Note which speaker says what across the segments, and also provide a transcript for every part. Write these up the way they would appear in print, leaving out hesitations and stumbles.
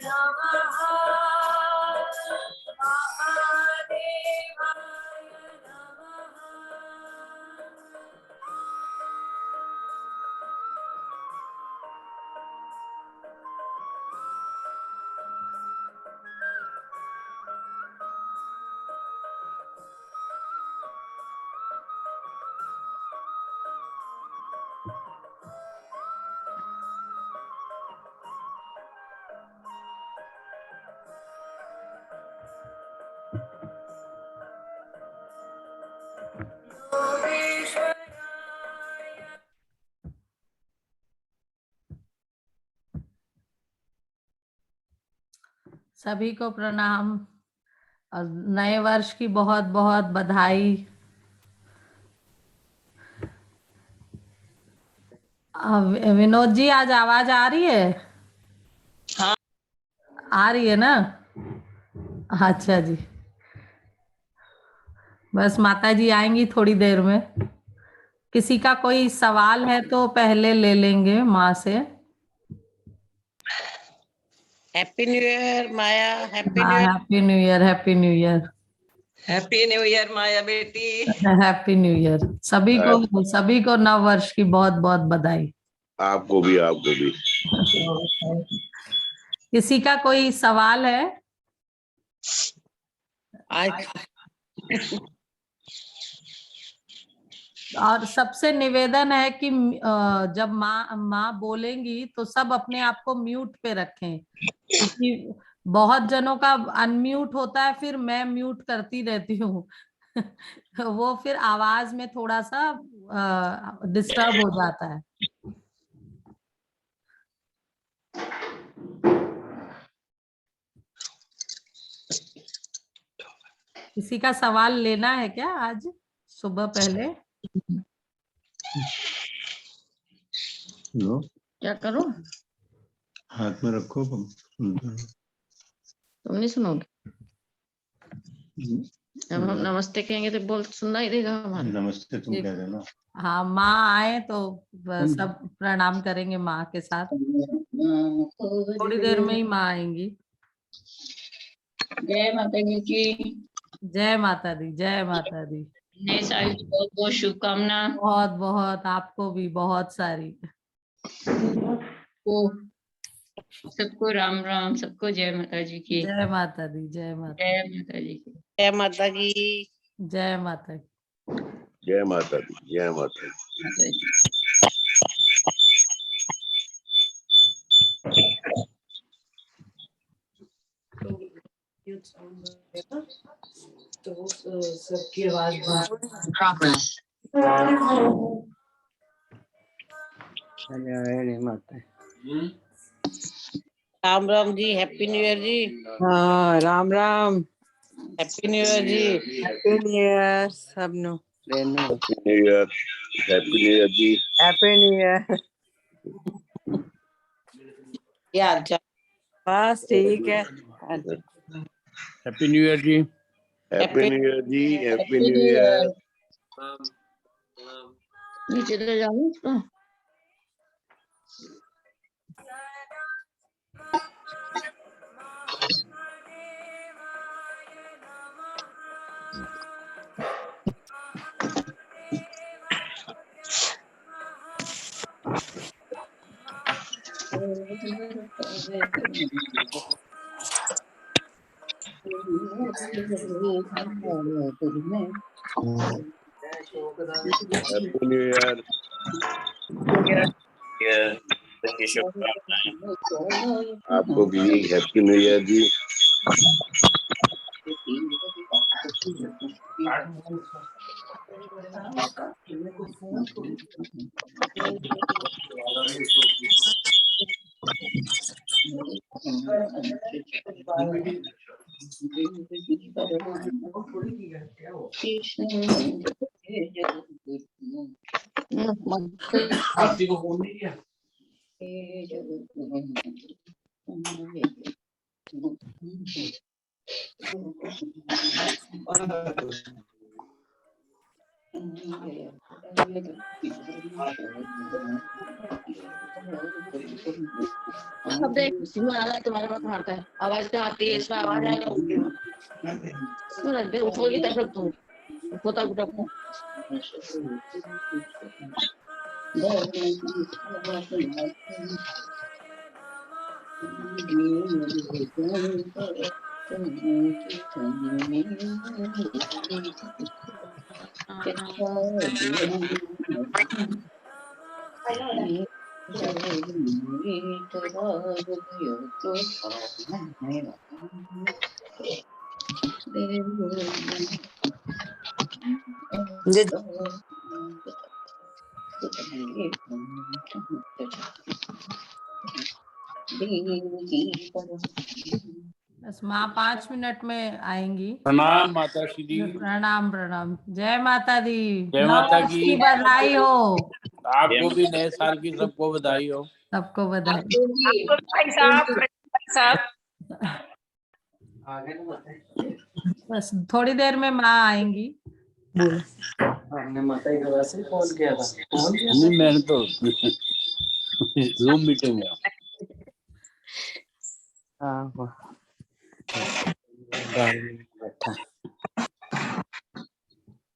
Speaker 1: नमः महादेवाय नमः।
Speaker 2: सभी को प्रणाम और नए वर्ष की बहुत बहुत बधाई। विनोद जी, आज आवाज आ रही है?
Speaker 3: हाँ
Speaker 2: आ रही है ना? अच्छा जी, बस माता जी आएंगी थोड़ी देर में। किसी का कोई सवाल है तो पहले ले लेंगे माँ से।
Speaker 3: Happy new year Maya. Happy new
Speaker 2: हाँ,
Speaker 3: year.
Speaker 2: Happy new year, happy new year,
Speaker 3: happy new year Maya बेटी।
Speaker 2: Happy new year. सभी को नव वर्ष की बहुत बहुत बधाई।
Speaker 4: आपको भी, आपको भी।
Speaker 2: किसी का कोई सवाल है?
Speaker 3: आज
Speaker 2: और सबसे निवेदन है कि जब माँ बोलेंगी तो सब अपने आप को म्यूट पे रखें, क्योंकि बहुत जनों का अनम्यूट होता है, फिर मैं म्यूट करती रहती हूँ। वो फिर आवाज में थोड़ा सा डिस्टर्ब हो जाता है। किसी का सवाल लेना है क्या आज सुबह पहले?
Speaker 5: लो,
Speaker 6: क्या करो?
Speaker 5: हाथ में रखो,
Speaker 6: तुम नहीं सुनोगे? जब हम नमस्ते कहेंगे तो बोल सुनना ही देगा हमारा।
Speaker 5: नमस्ते तुम कह देना।
Speaker 2: हाँ, माँ आए तो सब प्रणाम करेंगे माँ के साथ। थोड़ी देर में ही माँ आएंगी।
Speaker 6: जय माता जी की।
Speaker 2: जय माता दी, जय माता दी।
Speaker 6: नए साल की बहुत बहुत शुभकामना।
Speaker 2: बहुत बहुत आपको भी बहुत सारी।
Speaker 6: सबको राम राम, सबको जय माता जी की।
Speaker 2: जय माता दी, जय माता,
Speaker 6: जय माता जी की।
Speaker 3: जय माता की।
Speaker 2: जय माता दी।
Speaker 4: जय माता दी, जय माता दी।
Speaker 6: माता जी।
Speaker 1: तो सबकी आवाज
Speaker 3: Ram Ram ji. Happy new year जी।
Speaker 7: हाँ, Ram Ram.
Speaker 3: Happy new year जी।
Speaker 7: हैप्पी न्यू ईयर सब नु।
Speaker 4: Happy new year, happy new year जी।
Speaker 7: Happy new year.
Speaker 3: क्या हाल चाल?
Speaker 7: बस ठीक है।
Speaker 5: हैप्पी न्यू ईयर जी।
Speaker 4: हैप्पी न्यू ईयर जी, happy new
Speaker 6: new
Speaker 4: year.
Speaker 6: Year. नीचे ले जाऊँ इसको?
Speaker 4: Happy new year. आपको भी हैप्पी न्यू ईयर जी।
Speaker 5: आरती को फोन नहीं किया?
Speaker 6: अब देख सिंह आ रहा है तुम्हारे पास मारता है आवाज क्या आती है इसमें आवाज आएगा उठोगी तब तक तू पोता कुटा
Speaker 2: बस माँ 5 मिनट में आएंगी।
Speaker 5: प्रणाम माता श्री।
Speaker 2: प्रणाम प्रणाम। जय माता दी।
Speaker 5: जय
Speaker 2: नव
Speaker 5: माता
Speaker 2: वर्ष
Speaker 5: की।
Speaker 2: की बधाई हो।
Speaker 5: आपको भी नए साल की सबको बधाई हो।
Speaker 2: सबको बधाई।
Speaker 7: भाई साहब
Speaker 2: बस थोड़ी देर में माँ आएंगी।
Speaker 8: हमने माता जी को वैसे ही फोन किया था।
Speaker 5: नहीं मैंने तो जूम मीटिंग है।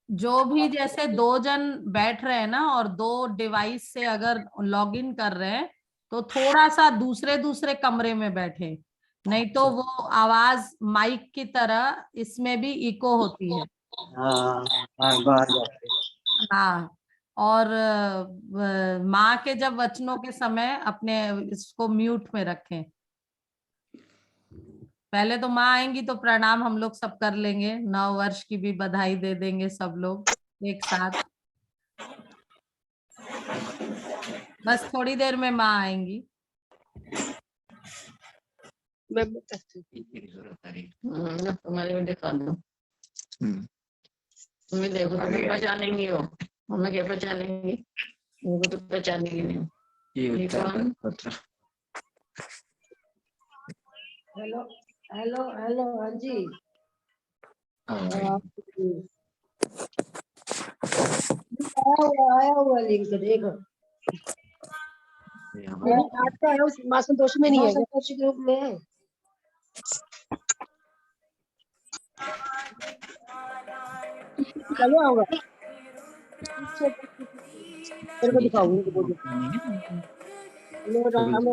Speaker 2: जो भी जैसे 2 जन बैठ रहे हैं ना और 2 डिवाइस से अगर लॉगिन कर रहे हैं तो थोड़ा सा दूसरे दूसरे कमरे में बैठे, नहीं तो वो आवाज माइक की तरह इसमें भी इको होती है। हाँ, और माँ के जब वचनों के समय अपने इसको म्यूट में रखें। पहले तो माँ आएंगी तो प्रणाम हम लोग सब कर लेंगे, 9 वर्ष की भी बधाई दे देंगे सब लोग एक साथ। बस थोड़ी देर में माँ आएंगी।
Speaker 6: तुम्हारे में दिखा दो तुम्हें देखो तुम्हें पहचानेंगी हो हमें क्या पहचानेंगी उनको तो पहचानेंगी नहीं। ये कौन?
Speaker 1: हेलो हेलो हेलो हाँ जी आया हुआ लिंक देखो। आपका है उस माँ संतोष में नहीं है, संतोष ग्रुप में है। चलो होगा तेरे को दिखाऊंगी। हेलो राम आप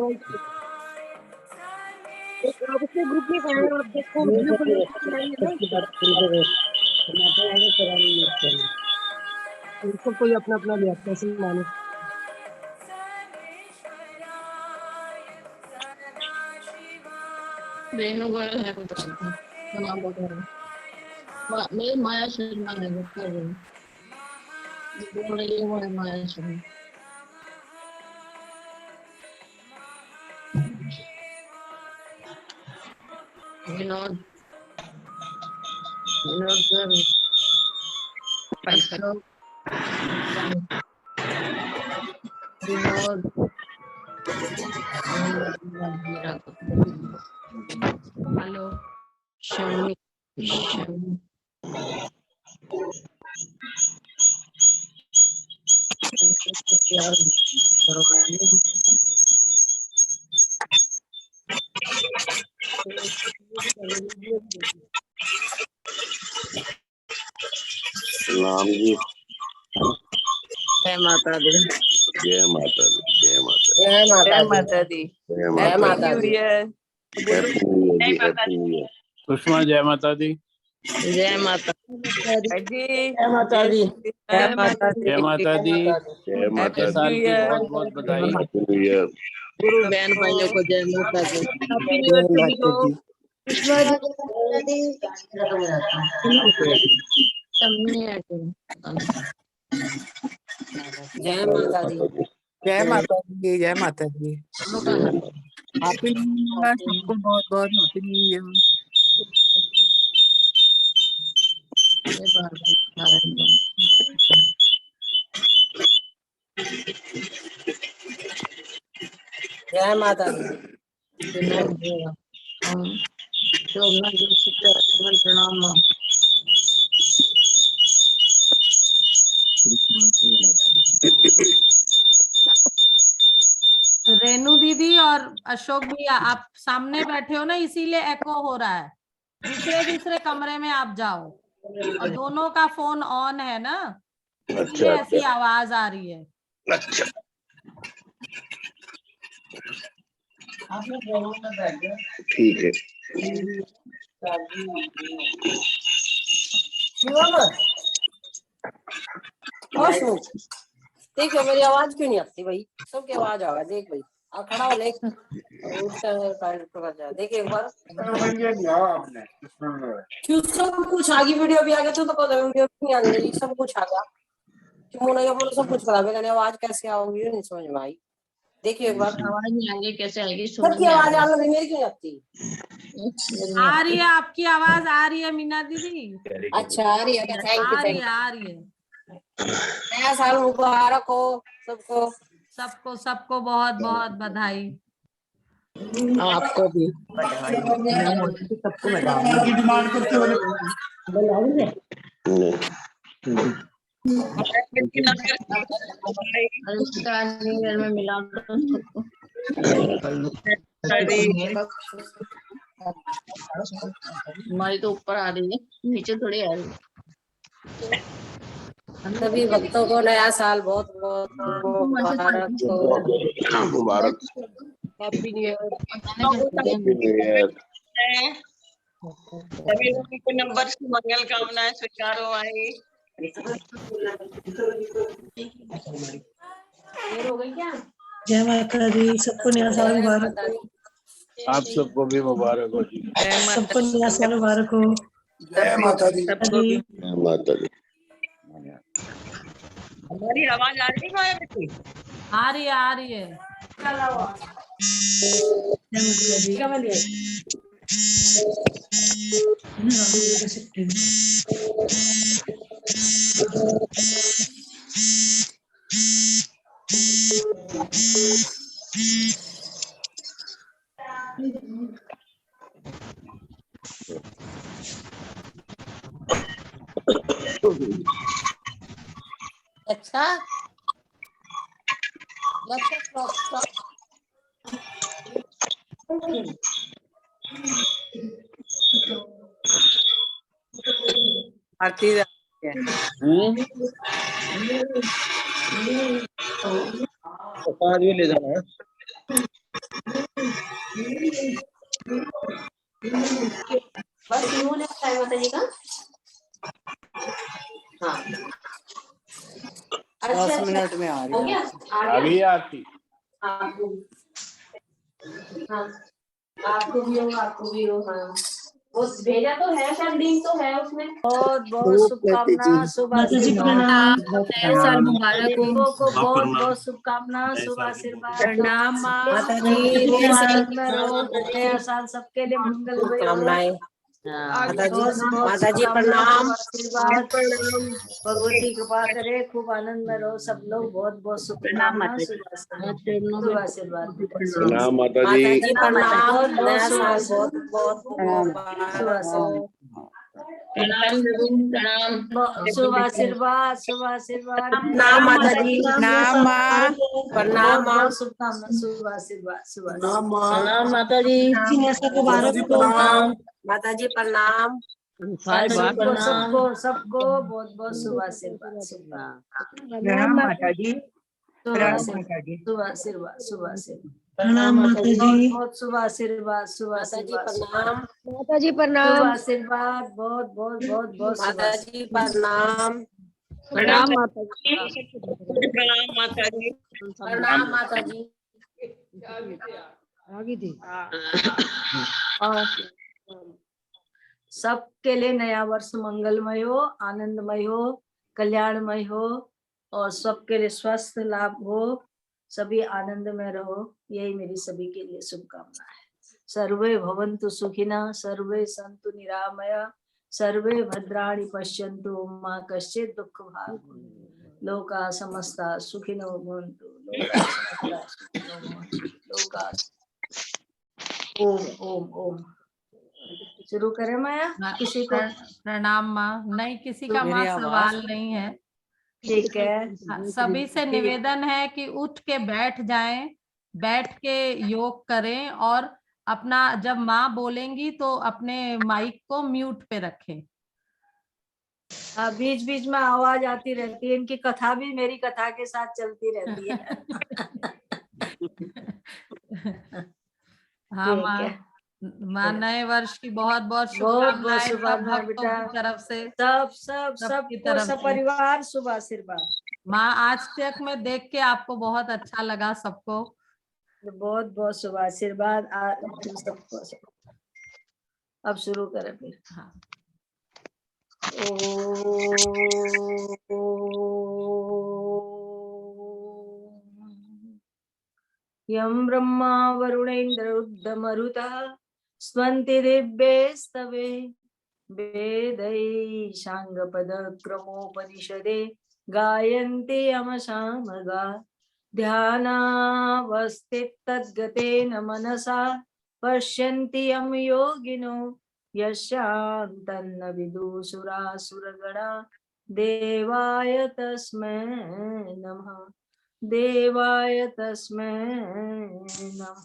Speaker 1: उसके ग्रुप में गए और देखो वीडियो को सब कोई अपना अपना लिया कैसे माने।
Speaker 6: रेणु गोयल है कुछ तो नाम बता रहा मैं माया शर्मा है बता रही बोल रही हूँ मैं माया शर्मा। विनोद विनोद सर विनोद
Speaker 2: हेलो
Speaker 6: शमी शमी प्यार करवाने
Speaker 4: राम जी।
Speaker 7: जय माता दी।
Speaker 4: जय माता दी। जय माता दी।
Speaker 7: जय माता दी।
Speaker 4: जय
Speaker 7: जय
Speaker 4: माता
Speaker 7: माता दी।
Speaker 4: हैप्पी न्यू ईयर जी। Happy new year.
Speaker 5: सुषमा जय माता दी।
Speaker 7: जय माता जी।
Speaker 1: जय माता दी।
Speaker 7: जय माता दी।
Speaker 5: जय माता दी।
Speaker 4: जय
Speaker 5: नए
Speaker 4: माता दी।
Speaker 5: साल की बहुत बहुत बधाई।
Speaker 4: Happy new year.
Speaker 7: गुरु बहन भाइयों को जय माता दी।
Speaker 1: जय माता दी। कृष्णा जी
Speaker 6: शमी है
Speaker 7: जय माता दी। जय माता दी। जय माता दी। हैप्पी न्यू ईयर सबको बहुत बहुत हैप्पी न्यू ईयर। जय माता दी।
Speaker 6: प्रणाम
Speaker 2: रेनू दीदी और अशोक भैया आप सामने बैठे हो ना, इसीलिए एको हो रहा है। दूसरे दूसरे कमरे में आप जाओ, और दोनों का फोन ऑन है ना, इसलिए
Speaker 4: अच्छा
Speaker 2: ऐसी आवाज आ रही है।
Speaker 4: अच्छा।
Speaker 8: आप लोग रूम में बैठ गए।
Speaker 4: ठीक है।
Speaker 1: देख मेरी आवाज क्यों नहीं आती भाई? सबकी आवाज आ गई। देख भाई आप खड़ा हो, देख देख एक बार क्यों सब कुछ आ गई। वीडियो भी आ गया तो वीडियो नहीं आ रही, सब कुछ आ गया। क्यों नहीं अपना सब कुछ खराब है, आवाज कैसे आओगी नहीं समझ में आई। देखिए एक बार
Speaker 6: आवाज नहीं आएगी, कैसे आएगी?
Speaker 1: सबकी आवाज आ रही, मेरी क्यों नहीं आती?
Speaker 2: आ रही है, आपकी आवाज आ रही है मीना दीदी।
Speaker 1: अच्छा आ रही है, थैंक यू
Speaker 2: आ रही
Speaker 1: थैंक
Speaker 2: है, आ रही है।
Speaker 1: यू। नया साल मुबारक हो सबको।
Speaker 2: सबको सबको बहुत बहुत बधाई।
Speaker 1: आपको भी सबको बधाई।
Speaker 8: डिमांड करते हो
Speaker 6: घर में मिला दो हमारी तो ऊपर आ रही है, नीचे थोड़ी आ रही है।
Speaker 1: सभी भक्तों को नया साल बहुत बहुत मुबारक हो।
Speaker 4: मुबारक।
Speaker 1: Happy new year.
Speaker 4: Happy new year.
Speaker 3: सभी लोगों को नंबर की मंगल कामनाएं स्वीकार हो आई।
Speaker 1: हो गई क्या?
Speaker 9: जय माता दी, सबको नया साल मुबारक हो।
Speaker 5: आप सबको भी मुबारक हो जी।
Speaker 9: सबको नया साल मुबारक हो।
Speaker 8: जय माता दी।
Speaker 4: जय माता दी।
Speaker 3: हमारी आवाज आ रही है माया बेटी?
Speaker 2: आ रही है, आ रही है।
Speaker 1: अच्छा
Speaker 7: आरती
Speaker 5: प्रसाद भी ले जाना है।
Speaker 1: बस यूं लगता है माता जी का। हाँ
Speaker 7: 10 मिनट में आ
Speaker 1: हो
Speaker 7: रही
Speaker 1: गया
Speaker 7: है।
Speaker 5: अभी आरती
Speaker 1: आपको। हाँ आपको भी हो, आपको भी हो। हाँ वो भेजा तो है, शायद लिंक तो है उसमें। बहुत बहुत शुभकामना, शुभ
Speaker 9: माता जी
Speaker 1: आशीर्वाद।
Speaker 9: प्रणाम।
Speaker 6: नया साल मुबारक हो।
Speaker 1: लोगों को बहुत बहुत शुभकामना, शुभ आशीर्वाद।
Speaker 6: प्रणाम
Speaker 1: माता जी नया साल में रहो, नया साल सबके लिए मंगलमय हो। माता जी प्रणाम, आशीर्वाद भगवती कृपा करे, खूब आनंद में रहो सब लोग। बहुत बहुत शुभकामना, शुभ आशीर्वाद।
Speaker 4: प्रणाम माता जी।
Speaker 1: माता जी प्रणाम, नया साल बहुत बहुत मुबारक हो।
Speaker 6: प्रणाम प्रणाम।
Speaker 1: शुभ आशीर्वाद, शुभ आशीर्वाद।
Speaker 7: प्रणाम माता जी। प्रणाम माँ।
Speaker 1: प्रणाम माँ, शुभकामना, शुभ आशीर्वाद, शुभ आशीर्वाद।
Speaker 6: प्रणाम माता जी।
Speaker 9: नया साल मुबारक हो।
Speaker 1: माता जी प्रणाम। सबको सबको सबको बहुत बहुत शुभ आशीर्वाद,
Speaker 7: प्रणाम माता जी।
Speaker 1: शुभ आशीर्वाद, शुभ आशीर्वाद, शुभ आशीर्वाद।
Speaker 9: प्रणाम माता जी।
Speaker 1: बहुत शुभ आशीर्वाद, शुभ आशीर्वाद।
Speaker 9: माता जी
Speaker 1: शुभ
Speaker 9: प्रणाम।
Speaker 1: आशीर्वाद, बहुत बहुत बहुत बहुत शुभ
Speaker 7: माता जी प्रणाम।
Speaker 3: प्रणाम माता जी। प्रणाम माता जी।
Speaker 1: प्रणाम माता जी।
Speaker 9: आगे थी।
Speaker 1: और सबके लिए नया वर्ष मंगलमय हो, आनंदमय हो, कल्याणमय हो, और सबके लिए स्वस्थ लाभ हो, सभी आनंद में रहो। यही मेरी सभी के लिए शुभकामना है। सर्वे भवन्तु सुखिनः, सर्वे सन्तु निरामया, सर्वे भद्राणि पश्यन्तु मा कश्चित् दुःखभाग् भवेत्। लोका समस्ता सुखिनो भवन्तु। लोका ओम ओम ओम। शुरू करें माया? किसी को
Speaker 2: प्रणाम माँ। नहीं, किसी का माँ
Speaker 7: मेरी आवाज
Speaker 2: सवाल नहीं है।
Speaker 1: ठीक है।
Speaker 2: हाँ, सभी से निवेदन है कि उठ के बैठ जाएं, बैठ के योग करें और अपना जब माँ बोलेंगी तो अपने माइक को म्यूट पे रखें।
Speaker 1: हाँ, बीच बीच में आवाज आती रहती है, इनकी कथा भी मेरी कथा के साथ चलती रहती है।
Speaker 2: हाँ
Speaker 1: ठीक
Speaker 2: माँ,
Speaker 1: है।
Speaker 2: माँ नए वर्ष की बहुत बहुत
Speaker 1: बहुत बहुत
Speaker 2: शुभकामनाएं सब
Speaker 1: शुभकामनाएं
Speaker 2: भक्तों
Speaker 1: बेटा,
Speaker 2: की तरफ से,
Speaker 1: सब
Speaker 2: सबकी
Speaker 1: सबको
Speaker 2: तरफ
Speaker 1: सब
Speaker 2: से।
Speaker 1: परिवार शुभ आशीर्वाद।
Speaker 2: माँ आज तक में देख के आपको बहुत अच्छा लगा सबको,
Speaker 1: बहुत बहुत शुभ आशीर्वाद तुम सबको। अब शुरू करें फिर।
Speaker 2: हाँ।
Speaker 1: यं ब्रह्मा वरुणेन्द्ररुद्रमरुतः स्वन्ति दिव्यैस्तवे वेदैः साङ्गपदक्रमोपनिषदे गायन्ति यमसामगा ध्यानावस्थितद्गतेन मनसा पश्यन्ति यं योगिनो यशान्तन्न विदुषुरासुरगणा देवाय तस्मै नमः, देवाय तस्मै नमः।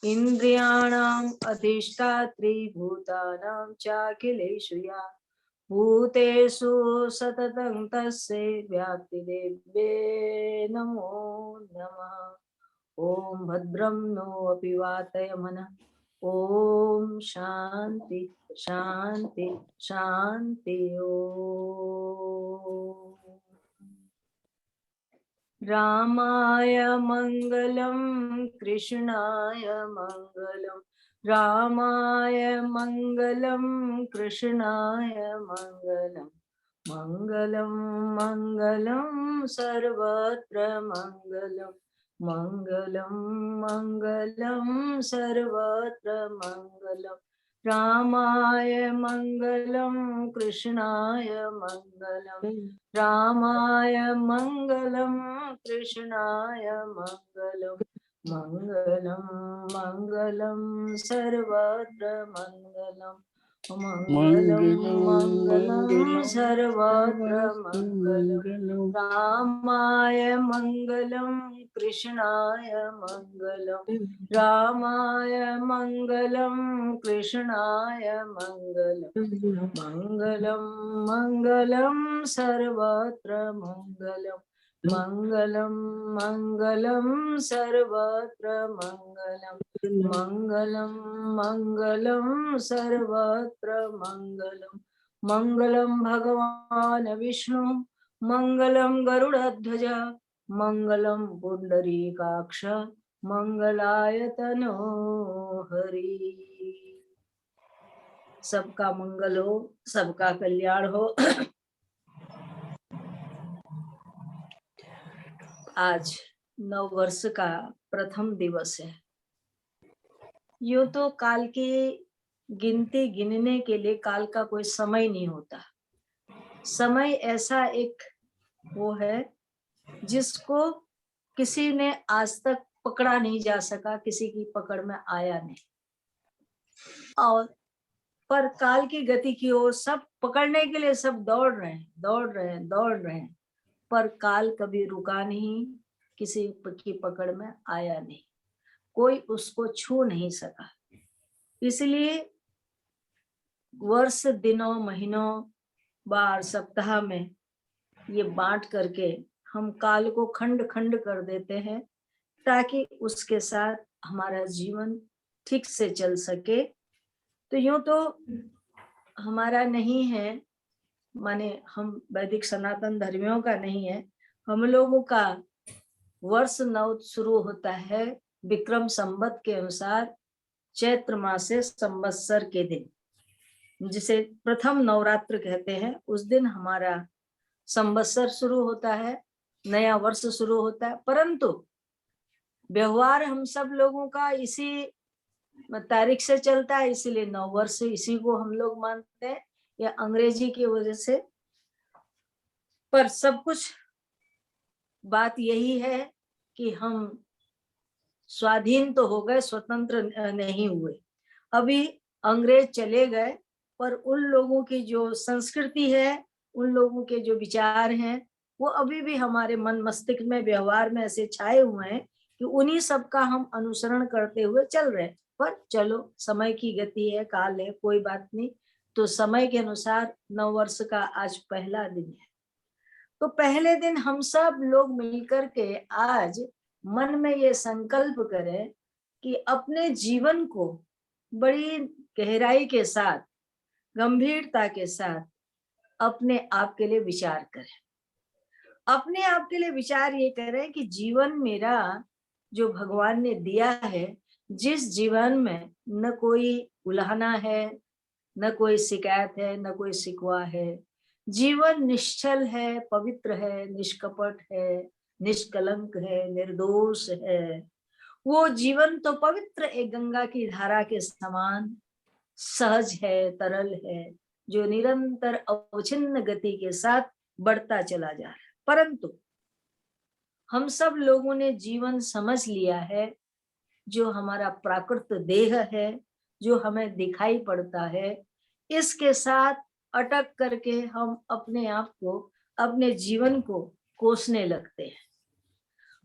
Speaker 1: इन्द्रियाणाम् अधिष्ठात्री भूतानां चाखिलेषु या भूतेषु सततं तस्यै व्याप्तिदेव्ये नमो नमः। ॐ भद्रं नो अपि वातय मनः। ॐ शान्ति शान्ति शान्ति। रामाय मंगलम कृष्णाय मंगलम, रामाय मंगलम कृष्णाय मंगलम, मंगलम मंगलम सर्वत्र मंगलम, मंगलम मंगलम सर्वत्र मंगलम। रामाय मंगलम कृष्णाय मंगलम, रामाय मंगलम कृष्णाय मंगलम, मंगलम मंगलम सर्वत्र मंगलम, मंगलम मंगलम सर्वत्र मंगलम। रामाय मंगलम कृष्णाय मंगलम, रामाय मंगलम कृष्णाय मंगलम, मंगलम मंगलम सर्वत्र मंगलम, मंगलम मंगलम सर्वत्र मंगलम, मंगलम मंगलम सर्वत्र मंगलम। मंगलम भगवान विष्णु, मंगलम गरुड़ध्वज, मंगलम पुंडरीकाक्ष, मंगलायतनो हरि। सबका मंगल हो, सबका कल्याण हो। आज नव वर्ष का प्रथम दिवस है। यूं तो काल की गिनती गिनने के लिए काल का कोई समय नहीं होता। समय ऐसा एक वो है जिसको किसी ने आज तक पकड़ा नहीं जा सका, किसी की पकड़ में आया नहीं। और पर काल की गति की ओर सब पकड़ने के लिए सब दौड़ रहे हैं, दौड़ रहे हैं, दौड़ रहे हैं, पर काल कभी रुका नहीं, किसी की पकड़ में आया नहीं, कोई उसको छू नहीं सका। इसलिए वर्ष, दिनों, महीनों, बार, सप्ताह में ये बांट करके हम काल को खंड खंड कर देते हैं ताकि उसके साथ हमारा जीवन ठीक से चल सके। तो यूं तो हमारा नहीं है, माने हम वैदिक सनातन धर्मियों का नहीं है। हम लोगों का वर्ष नव शुरू होता है विक्रम संवत के अनुसार चैत्र मास से संवत्सर के दिन, जिसे प्रथम नवरात्र कहते हैं। उस दिन हमारा संवत्सर शुरू होता है, नया वर्ष शुरू होता है। परंतु व्यवहार हम सब लोगों का इसी तारीख से चलता है, इसीलिए नव वर्ष इसी को हम लोग मानते हैं, या अंग्रेजी की वजह से। पर सब कुछ बात यही है कि हम स्वाधीन तो हो गए, स्वतंत्र नहीं हुए। अभी अंग्रेज चले गए, पर उन लोगों की जो संस्कृति है, उन लोगों के जो विचार हैं, वो अभी भी हमारे मन मस्तिष्क में, व्यवहार में ऐसे छाए हुए हैं कि उन्हीं सब का हम अनुसरण करते हुए चल रहे हैं। पर चलो, समय की गति है, काल है, कोई बात नहीं। तो समय के अनुसार नव वर्ष का आज पहला दिन है। तो पहले दिन हम सब लोग मिलकर के आज मन में ये संकल्प करें कि अपने जीवन को बड़ी गहराई के साथ, गंभीरता के साथ अपने आप के लिए विचार करें। अपने आप के लिए विचार ये करें कि जीवन मेरा जो भगवान ने दिया है, जिस जीवन में न कोई उलाहना है, न कोई शिकायत है, न कोई शिकवा है, जीवन निश्चल है, पवित्र है, निष्कपट है, निष्कलंक है, निर्दोष है, वो जीवन तो पवित्र एक गंगा की धारा के समान सहज है, तरल है, जो निरंतर अवच्छिन्न गति के साथ बढ़ता चला जा रहा है। परंतु हम सब लोगों ने जीवन समझ लिया है, जो हमारा प्राकृत देह है, जो हमें दिखाई पड़ता है, इसके साथ अटक करके हम अपने आप को, अपने जीवन को कोसने लगते हैं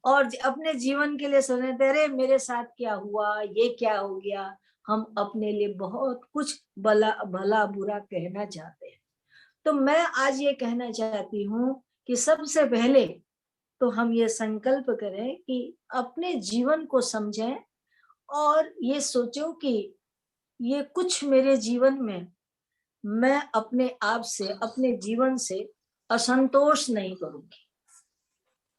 Speaker 1: और अपने जीवन के लिए सोचते, अरे मेरे साथ क्या हुआ, ये क्या हो गया। हम अपने लिए बहुत कुछ भला बुरा कहना चाहते हैं। तो मैं आज ये कहना चाहती हूँ कि सबसे पहले तो हम ये संकल्प करें कि अपने जीवन को समझें और ये सोचो कि ये कुछ मेरे जीवन में मैं अपने आप से, अपने जीवन से असंतोष नहीं करूंगी।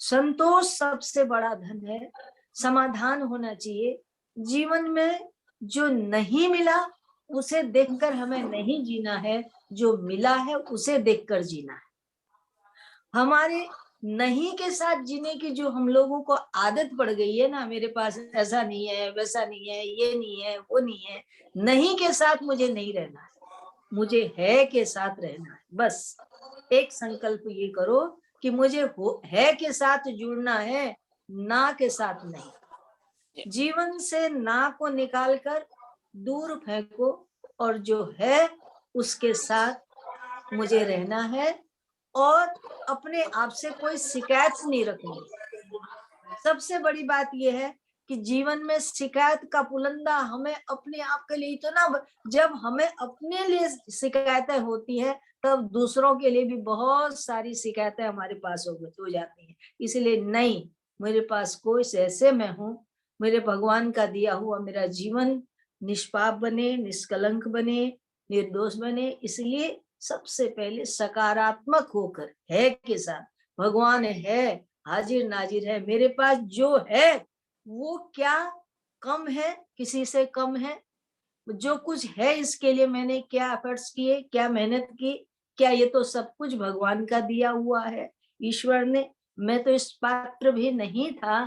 Speaker 1: संतोष सबसे बड़ा धन है। समाधान होना चाहिए। जीवन में जो नहीं मिला उसे देखकर हमें नहीं जीना है, जो मिला है उसे देखकर जीना है। हमारे नहीं के साथ जीने की जो हम लोगों को आदत पड़ गई है ना, मेरे पास ऐसा नहीं है, वैसा नहीं है, ये नहीं है, वो नहीं है, नहीं के साथ मुझे नहीं रहना है, मुझे है के साथ रहना है। बस एक संकल्प ये करो कि मुझे है के साथ जुड़ना है, ना के साथ नहीं। जीवन से ना को निकालकर दूर फेंको और जो है उसके साथ मुझे रहना है और अपने आप से कोई शिकायत नहीं रखनी। सबसे बड़ी बात यह है कि जीवन में शिकायत का पुलंदा हमें अपने आप के लिए इतना, जब हमें अपने लिए शिकायतें होती है तब दूसरों के लिए भी बहुत सारी शिकायतें हमारे पास हो जाती हैं। इसलिए नहीं, मेरे पास कोई ऐसे मैं हूँ, मेरे भगवान का दिया हुआ मेरा जीवन निष्पाप बने, निष्कलंक बने, निर्दोष बने। इसलिए सबसे पहले सकारात्मक होकर है के साथ, भगवान है, हाजिर नाजिर है, मेरे पास जो है वो क्या कम है, किसी से कम है, जो कुछ है इसके लिए मैंने क्या एफर्ट्स किए, क्या मेहनत की, क्या ये तो सब कुछ भगवान का दिया हुआ है, ईश्वर ने। मैं तो इस पात्र भी नहीं था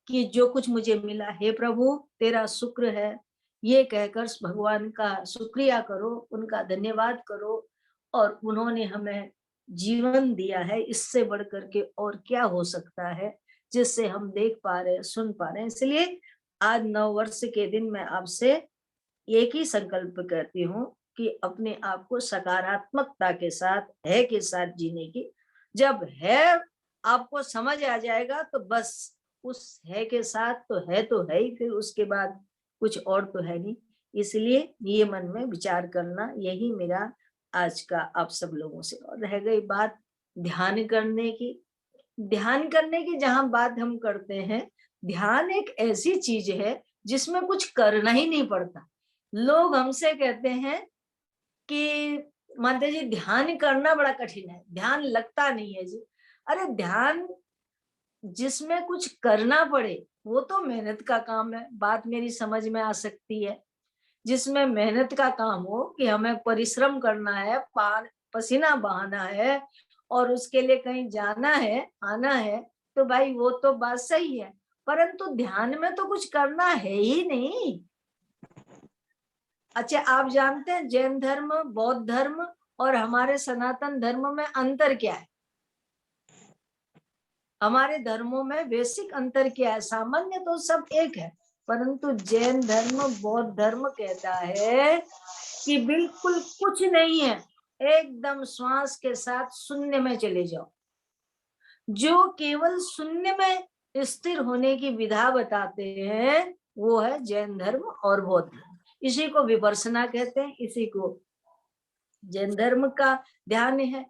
Speaker 1: कि जो कुछ मुझे मिला, हे प्रभु तेरा शुक्र है, ये कहकर भगवान का शुक्रिया करो, उनका धन्यवाद करो। और उन्होंने हमें जीवन दिया है, इससे बढ़ करके और क्या हो सकता है जिससे हम देख पा रहे हैं, सुन पा रहे हैं। इसलिए आज नव वर्ष के दिन मैं आपसे एक ही संकल्प करती हूँ कि अपने आप को सकारात्मकता के साथ, है के साथ जीने की। जब है आपको समझ आ जाएगा तो बस उस है के साथ तो है ही, फिर उसके बाद कुछ और तो है नहीं। इसलिए ये मन में विचार करना, यही मेरा आज का आप सब लोगों से। और रह गई बात ध्यान करने की, जहां बात हम करते हैं, ध्यान एक ऐसी चीज है जिसमें कुछ करना ही नहीं पड़ता। लोग हमसे कहते हैं कि माता जी ध्यान करना बड़ा कठिन है, ध्यान लगता नहीं है जी। अरे ध्यान जिसमें कुछ करना पड़े वो तो मेहनत का काम है, बात मेरी समझ में आ सकती है। जिसमें मेहनत का काम हो कि हमें परिश्रम करना है, पसीना बहाना है और उसके लिए कहीं जाना है, आना है, तो भाई वो तो बात सही है। परंतु ध्यान में तो कुछ करना है ही नहीं। अच्छा, आप जानते हैं जैन धर्म, बौद्ध धर्म और हमारे सनातन धर्म में अंतर क्या है? हमारे धर्मों में बेसिक अंतर क्या है? सामान्य तो सब एक है, परंतु जैन धर्म, बौद्ध धर्म कहता है कि बिल्कुल कुछ नहीं है, एकदम श्वास के साथ शून्य में चले जाओ। जो केवल शून्य में स्थिर होने की विधा बताते हैं वो है जैन धर्म और बौद्ध धर्म। इसी को विपश्यना कहते हैं, इसी को जैन धर्म का ध्यान है।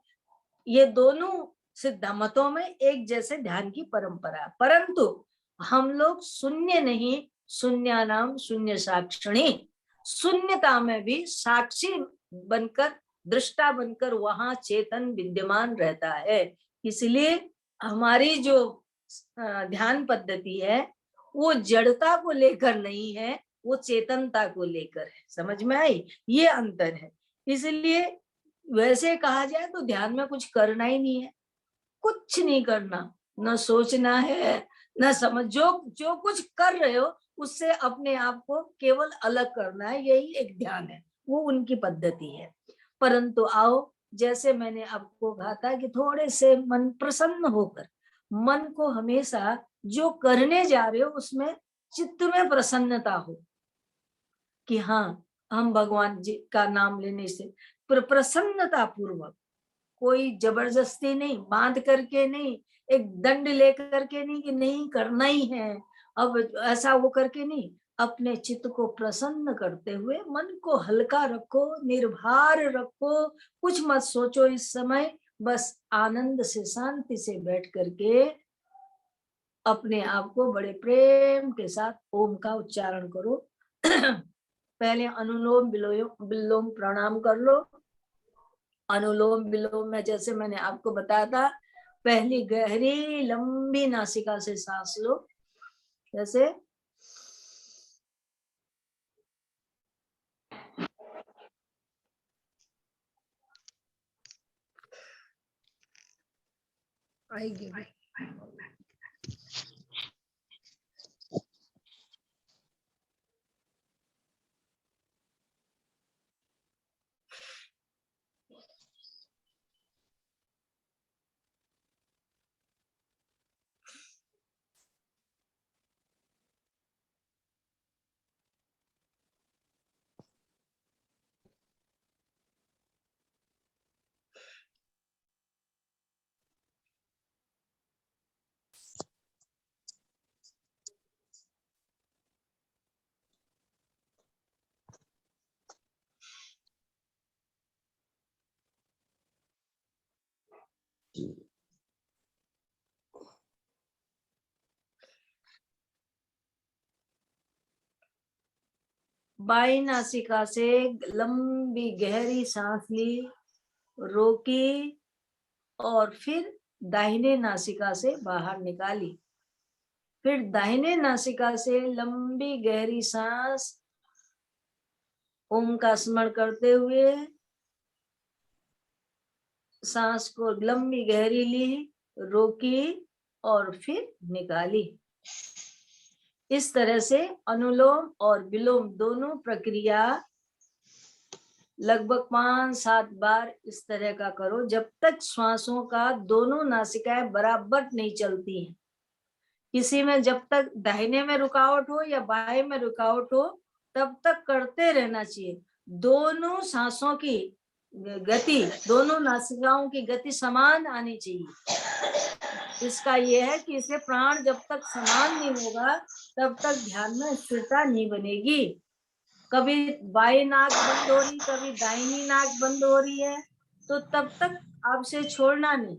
Speaker 1: ये दोनों सिद्ध मतों में एक जैसे ध्यान की परंपरा, परंतु हम लोग शून्य नहीं, शून्यानाम शून्य साक्षिणी, शून्यता में भी साक्षी बनकर, दृष्टा बनकर वहां चेतन विद्यमान रहता है। इसलिए हमारी जो ध्यान पद्धति है वो जड़ता को लेकर नहीं है, वो चेतनता को लेकर है। समझ में आई? ये अंतर है। इसलिए वैसे कहा जाए तो ध्यान में कुछ करना ही नहीं है, कुछ नहीं करना, न सोचना है न समझ, जो कुछ कर रहे हो उससे अपने आप को केवल अलग करना है, यही एक ध्यान है, वो उनकी पद्धति है। परंतु आओ, जैसे मैंने आपको कहा था कि थोड़े से मन प्रसन्न होकर, मन को हमेशा जो करने जा रहे हो उसमें चित्त में प्रसन्नता हो कि हाँ, हम भगवान जी का नाम लेने से प्रसन्नता पूर्वक, कोई जबरदस्ती नहीं, बांध करके नहीं, एक दंड लेकर के नहीं कि नहीं करना ही है, अब ऐसा वो करके नहीं, अपने चित्त को प्रसन्न करते हुए मन को हल्का रखो, निर्भर रखो, कुछ मत सोचो इस समय, बस आनंद से शांति से बैठ करके अपने आप को बड़े प्रेम के साथ ओम का उच्चारण करो। पहले अनुलोम विलोम प्रणाम कर लो। अनुलोम विलोम में जैसे मैंने आपको बताया था, पहली गहरी लंबी नासिका से सांस लो, जैसे
Speaker 6: आएगी।
Speaker 1: बाई नासिका से लंबी गहरी सांस ली, रोकी और फिर दाहिने नासिका से बाहर निकाली, फिर दाहिने नासिका से लंबी गहरी सांस ओम का स्मरण करते हुए सांस को लंबी गहरी ली, रोकी और फिर निकाली। इस तरह से अनुलोम और विलोम दोनों प्रक्रिया लगभग 5-7 बार इस तरह का करो, जब तक श्वासों का दोनों नासिकाएं बराबर नहीं चलती हैं। किसी में जब तक दाहिने में रुकावट हो या बाएं में रुकावट हो तब तक करते रहना चाहिए। दोनों सांसों की गति, दोनों नासिकाओं की गति समान आनी चाहिए। इसका यह है कि इसे प्राण जब तक समान नहीं होगा तब तक ध्यान में स्थिरता नहीं बनेगी। कभी बाई नाक बंद हो रही, कभी दाहिनी नाक बंद हो रही है, तो तब तक आपसे छोड़ना नहीं,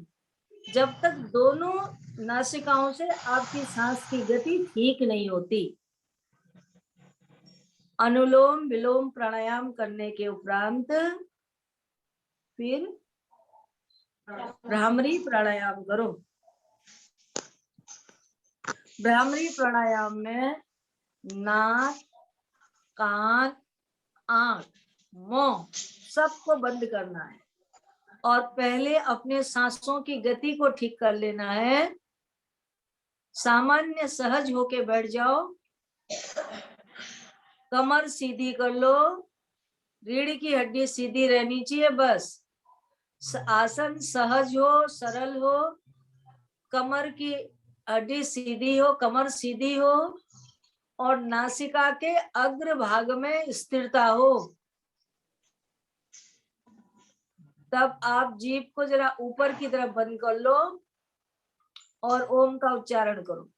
Speaker 1: जब तक दोनों नासिकाओं से आपकी सांस की गति ठीक नहीं होती। अनुलोम विलोम प्राणायाम करने के उपरांत फिर भ्रामरी प्राणायाम करो। भ्रामरी प्राणायाम में नाक, कान, आंख, मुंह सबको बंद करना है और पहले अपने सांसों की गति को ठीक कर लेना है। सामान्य सहज होके बैठ जाओ, कमर सीधी कर लो, रीढ़ की हड्डी सीधी रहनी चाहिए, बस आसन सहज हो, सरल हो, कमर की हड्डी सीधी हो, कमर सीधी हो और नासिका के अग्र भाग में स्थिरता हो। तब आप जीभ को जरा ऊपर की तरफ बंद कर लो और ओम का उच्चारण करो।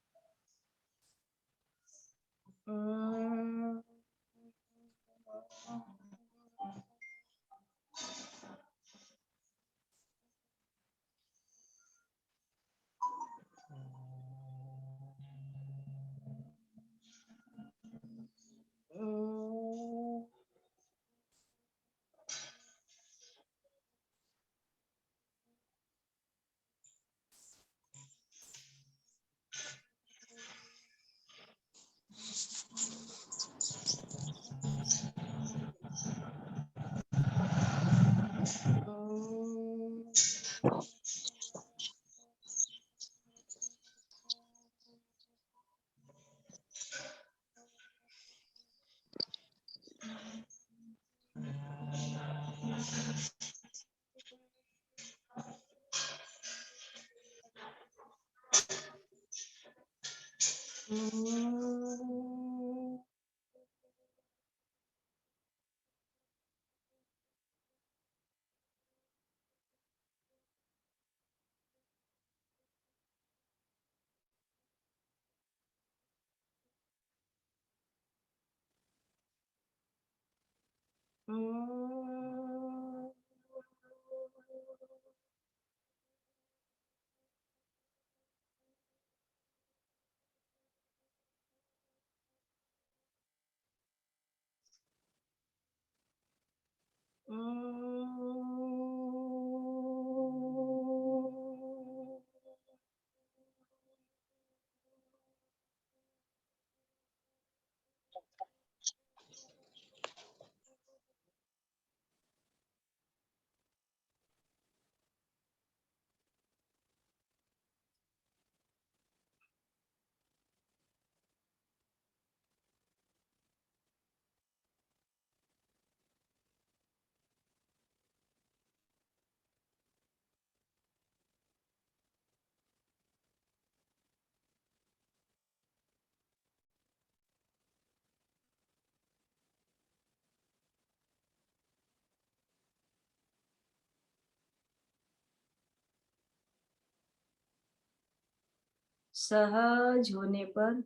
Speaker 1: सहज होने पर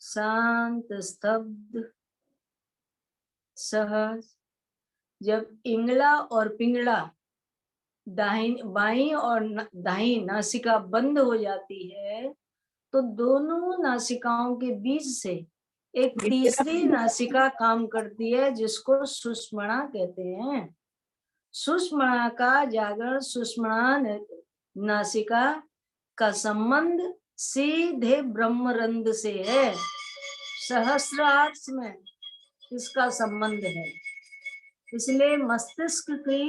Speaker 1: शांत स्तब्ध सहज, जब इंगला और पिंगला बाईं और दाईं नासिका बंद हो जाती है तो दोनों नासिकाओं के बीच से एक तीसरी नासिका काम करती है जिसको सुषुम्ना कहते हैं। सुषुम्ना का जागरण, सुषुम्ना नासिका का संबंध सीधे ब्रह्मरंध्र से है। सहस्रार्ष में इसका संबंध है। इसलिए मस्तिष्क की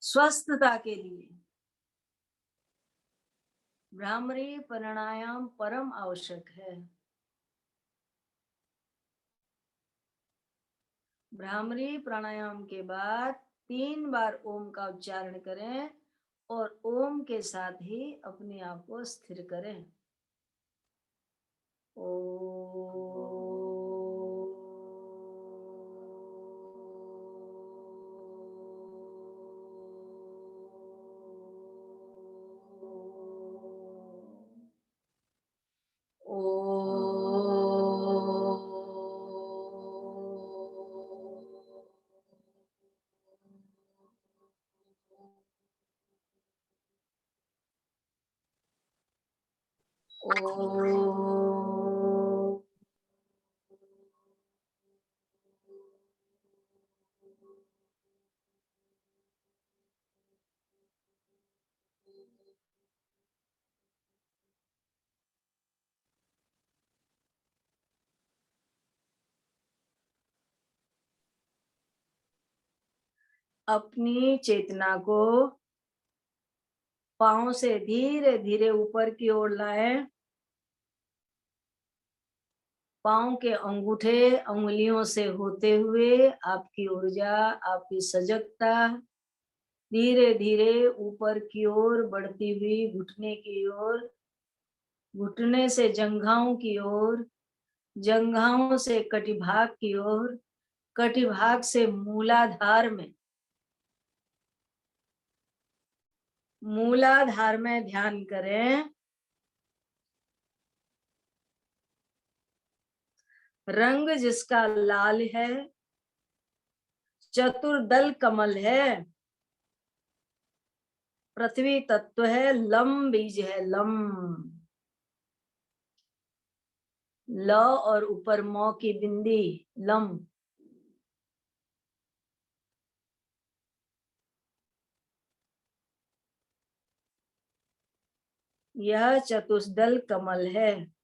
Speaker 1: स्वस्थता के लिए भ्रामरी प्राणायाम परम आवश्यक है। भ्रामरी प्राणायाम के बाद 3 बार ओम का उच्चारण करें और ओम के साथ ही अपने आप को स्थिर करें। अपनी चेतना को पांव से धीरे धीरे ऊपर की ओर लाएं। पांव के अंगूठे उंगलियों से होते हुए आपकी ऊर्जा, आपकी सजगता धीरे धीरे ऊपर की ओर बढ़ती हुई घुटने की ओर, घुटने से जंघाओं की ओर, जंघाओं से कटिभाग की ओर, कटिभाग से मूलाधार में, मूलाधार में ध्यान करें। रंग जिसका लाल है, चतुर्दल कमल है, पृथ्वी तत्व है, लम बीज है, लम। ल और ऊपर मौ की बिंदी, लम। यह चतुष्दल कमल है।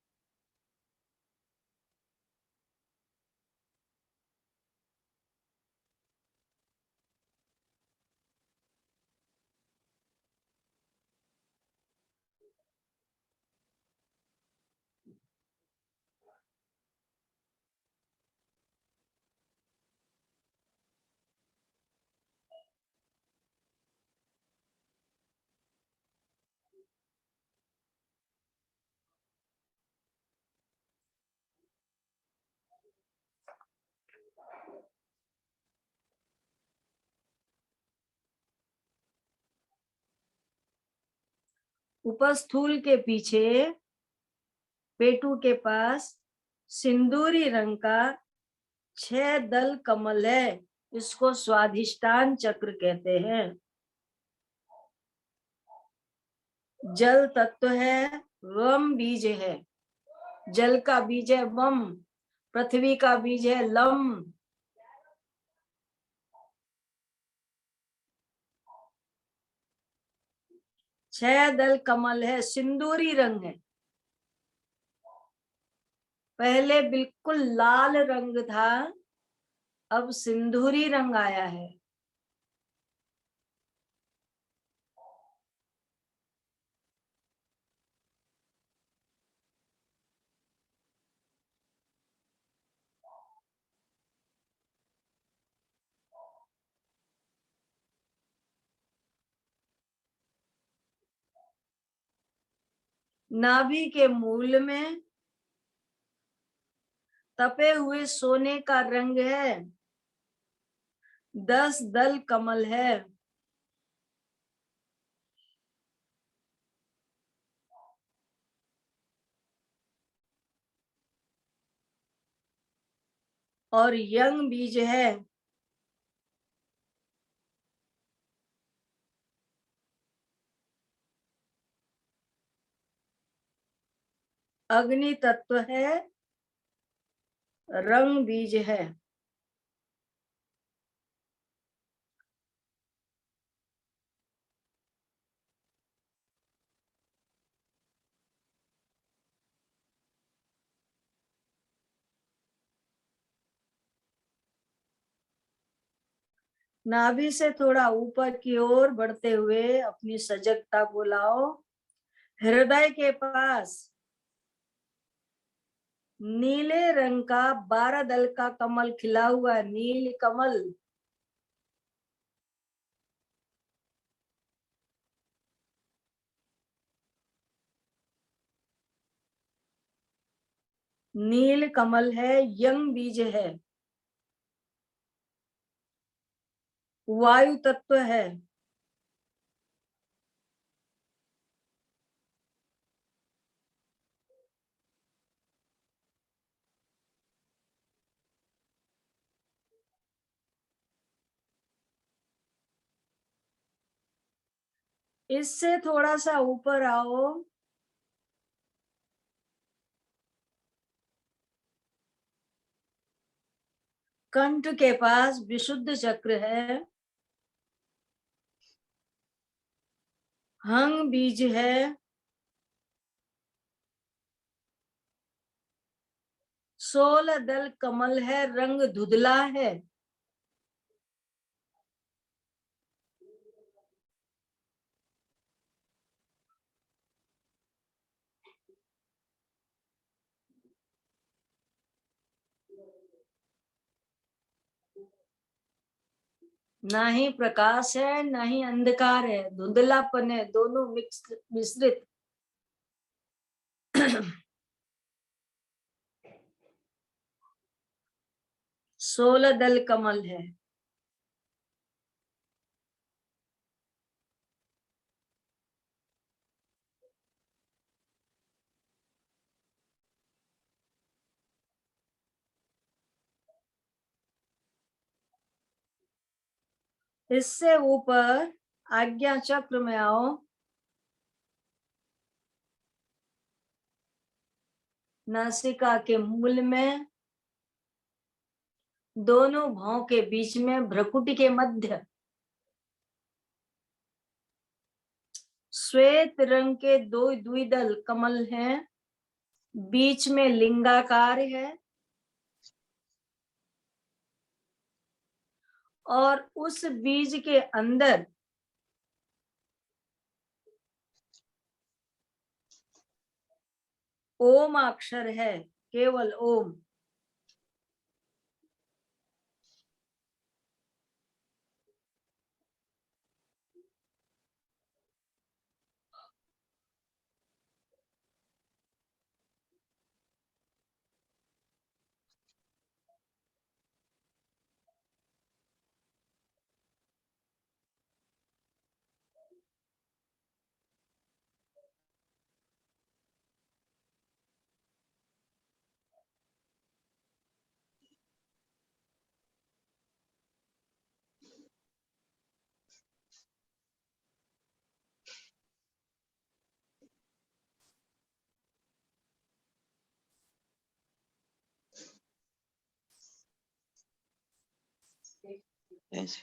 Speaker 1: उपस्थूल के पीछे पेटू के पास सिंदूरी रंग का 6 दल कमल है। इसको स्वाधिष्ठान चक्र कहते हैं। जल तत्व है, वम बीज है। जल का बीज है वम, पृथ्वी का बीज है लम। छह दल कमल है, सिंदूरी रंग है। पहले बिल्कुल लाल रंग था, अब सिंदूरी रंग आया है। नाभि के मूल में तपे हुए सोने का रंग है। 10 दल कमल है। और यंग बीज है। अग्नि तत्व है, रंग बीज है। नाभि से थोड़ा ऊपर की ओर बढ़ते हुए अपनी सजगता को लाओ। हृदय के पास नीले रंग का 12 दल का कमल खिला हुआ, नील कमल। नील कमल है, यंग बीज है। वायु तत्व है। इससे थोड़ा सा ऊपर आओ। कंठ के पास विशुद्ध चक्र है। हंग बीज है। 16 दल कमल है, रंग धुंधला है। ना ही प्रकाश है, ना ही अंधकार है, धुंधलापन है, दोनों मिक्स मिश्रित। 16 दल कमल है। इससे ऊपर आज्ञा चक्र में आओ। नासिका के मूल में, दोनों भौं के बीच में, भ्रुकुटी के मध्य श्वेत रंग के दो द्विदल कमल हैं, बीच में लिंगाकार है और उस बीज के अंदर ओम अक्षर है, केवल ओम।
Speaker 3: Yes.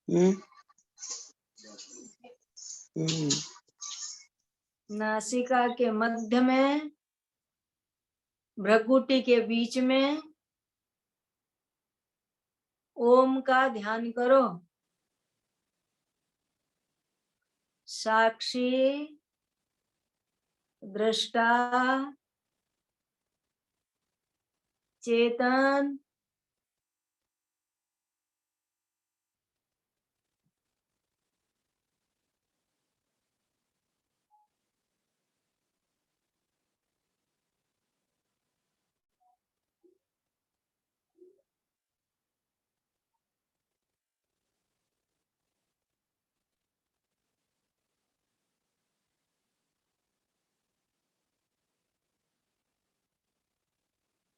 Speaker 3: Hmm. Hmm.
Speaker 1: नासिका के मध्य में, भ्रुकुटी के बीच में ओम का ध्यान करो। साक्षी, दृष्टा, चेतन,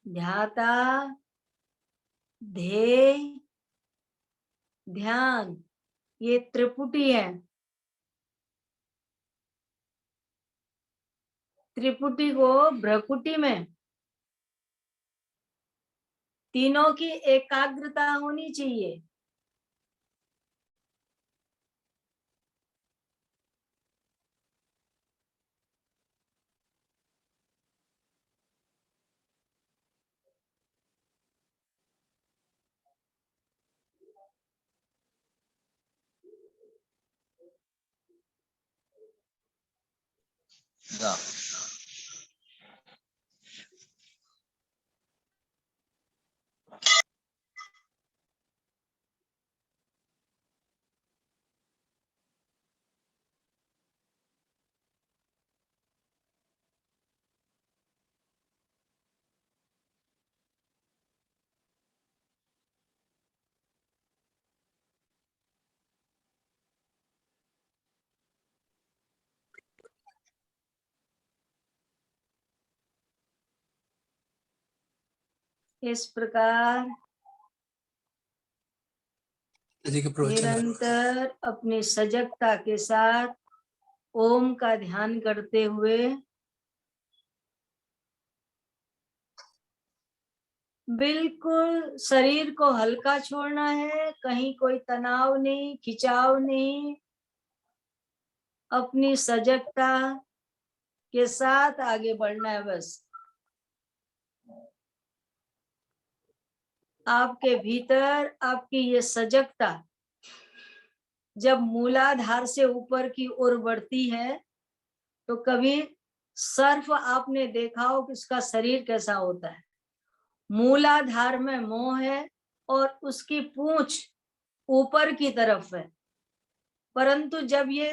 Speaker 1: ध्याता, ध्येय, ध्यान, ये त्रिपुटी है। त्रिपुटी को भ्रुकुटी में तीनों की एकाग्रता होनी चाहिए। इस प्रकार निरंतर अपनी सजगता के साथ ओम का ध्यान करते हुए बिल्कुल शरीर को हल्का छोड़ना है, कहीं कोई तनाव नहीं, खिंचाव नहीं, अपनी सजगता के साथ आगे बढ़ना है। बस आपके भीतर आपकी ये सजगता जब मूलाधार से ऊपर की ओर बढ़ती है तो कभी सर्फ आपने देखा हो कि उसका शरीर कैसा होता है। मूलाधार में मोह है और उसकी पूंछ ऊपर की तरफ है, परंतु जब ये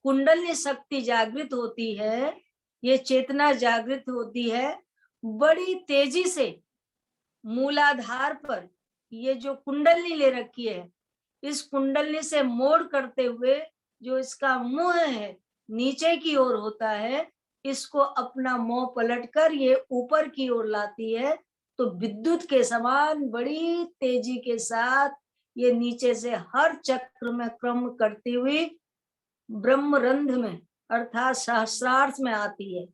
Speaker 1: कुंडली शक्ति जागृत होती है, ये चेतना जागृत होती है, बड़ी तेजी से मूलाधार पर ये जो कुंडली ले रखी है, इस कुंडली से मोड़ करते हुए जो इसका मुंह है नीचे की ओर होता है, इसको अपना मुंह पलटकर ये ऊपर की ओर लाती है। तो विद्युत के समान बड़ी तेजी के साथ ये नीचे से हर चक्र में क्रम करती हुई ब्रह्मरंध्र में अर्थात सहस्रार्थ में आती है।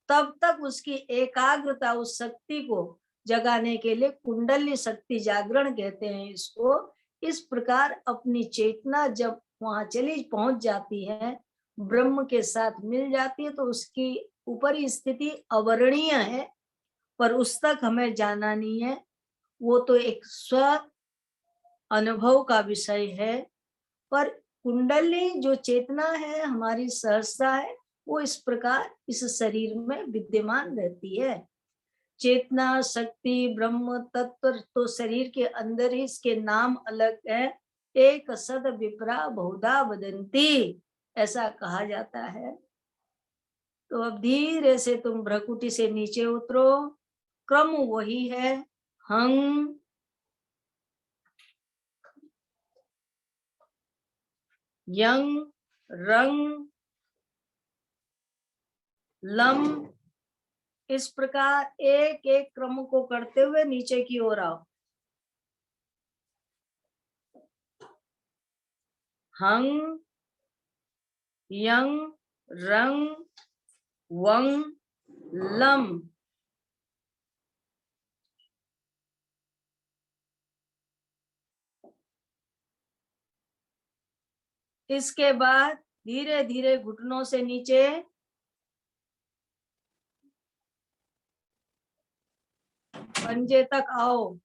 Speaker 1: तब तक उसकी एकाग्रता उस शक्ति को जगाने के लिए कुंडली शक्ति जागरण कहते हैं इसको। इस प्रकार अपनी चेतना जब वहां चली पहुंच जाती है, ब्रह्म के साथ मिल जाती है, तो उसकी ऊपरी स्थिति अवर्णीय है, पर उस तक हमें जाना नहीं है। वो तो एक स्व अनुभव का विषय है। पर कुंडली जो चेतना है, हमारी सहजता है, वो इस प्रकार इस शरीर में विद्यमान रहती है। चेतना शक्ति ब्रह्म तत्व तो शरीर के अंदर ही, इसके नाम अलग है। एक सद विप्रा बहुधा वदंती, ऐसा कहा जाता है। तो अब धीरे से तुम भ्रकुटी से नीचे उतरो। क्रम वही है, हंग यंग रंग लम, इस प्रकार एक एक क्रम को करते हुए नीचे की ओर आओ। हंग यंग रंग वंग लम। इसके बाद धीरे धीरे घुटनों से नीचे पंजे तक आओ।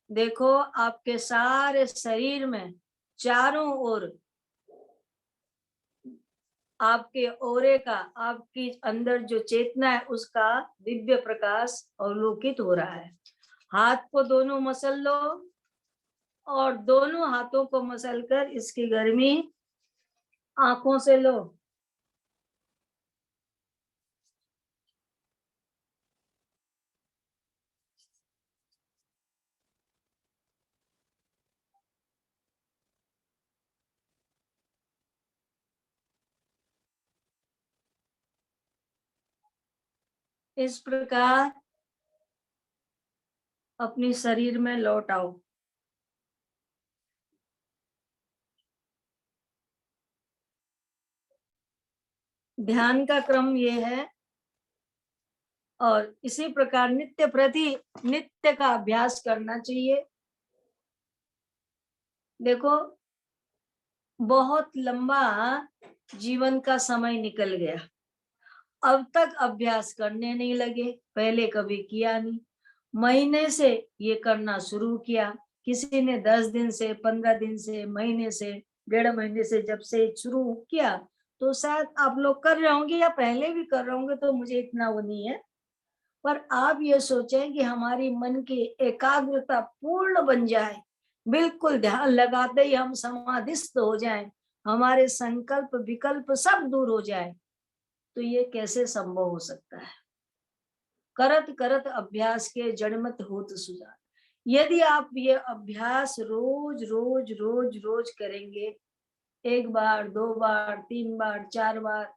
Speaker 1: देखो आपके सारे शरीर में चारों ओर आपके ओरे का, आपकी अंदर जो चेतना है उसका दिव्य प्रकाश अवलोकित हो रहा है। हाथ को दोनों मसल लो और दोनों हाथों को मसल कर इसकी गर्मी आंखों से लो। इस प्रकार अपने शरीर में लौट आओ। ध्यान का क्रम ये है और इसी प्रकार नित्य का अभ्यास करना चाहिए। देखो बहुत लंबा जीवन का समय निकल गया, अब तक अभ्यास करने नहीं लगे, पहले कभी किया नहीं। महीने से ये करना शुरू किया, किसी ने 10 दिन से, 15 दिन से, महीने से, 1.5 महीने से जब से शुरू किया, तो शायद आप लोग कर रहे होंगे या पहले भी कर रहे होंगे, तो मुझे इतना वो नहीं है। पर आप ये सोचें कि हमारी मन की एकाग्रता पूर्ण बन जाए, बिल्कुल ध्यान लगाते ही हम समाधिस्थ हो जाएं, हमारे संकल्प विकल्प सब दूर हो जाए, तो ये कैसे संभव हो सकता है? करत करत अभ्यास के जड़मत होत सुजान। यदि आप ये अभ्यास रोज रोज रोज रोज करेंगे, 1 बार 2 बार 3 बार 4 बार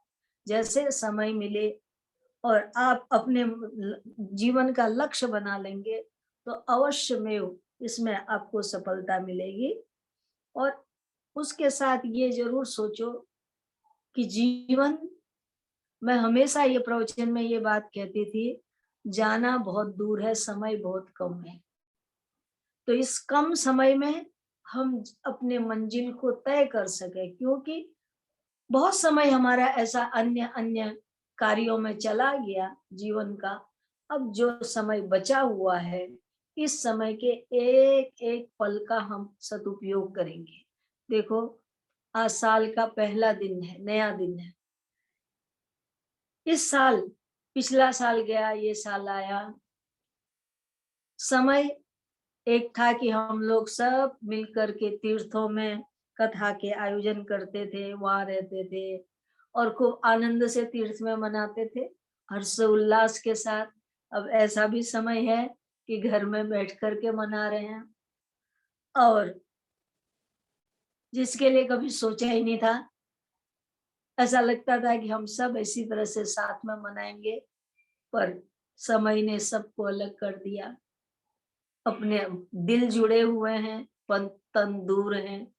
Speaker 1: जैसे समय मिले, और आप अपने जीवन का लक्ष्य बना लेंगे, तो अवश्य में इसमें आपको सफलता मिलेगी। और उसके साथ ये जरूर सोचो कि जीवन, मैं हमेशा ये प्रवचन में ये बात कहती थी, जाना बहुत दूर है, समय बहुत कम है। तो इस कम समय में हम अपने मंजिल को तय कर सके, क्योंकि बहुत समय हमारा ऐसा अन्य अन्य कार्यों में चला गया जीवन का। अब जो समय बचा हुआ है, इस समय के एक एक पल का हम सदुपयोग करेंगे। देखो आज साल का पहला दिन है, नया दिन है। इस साल, पिछला साल गया, ये साल आया। समय एक था कि हम लोग सब मिलकर के तीर्थों में कथा के आयोजन करते थे, वहां रहते थे और खूब आनंद से तीर्थ में मनाते थे, हर्ष उल्लास के साथ। अब ऐसा भी समय है कि घर में बैठ कर के मना रहे हैं, और जिसके लिए कभी सोचा ही नहीं था ऐसा लगता था कि हम सब इसी तरह से साथ में मनाएंगे, पर समय ने सबको अलग कर दिया। अपने दिल जुड़े हुए हैं, पर तन दूर हैं।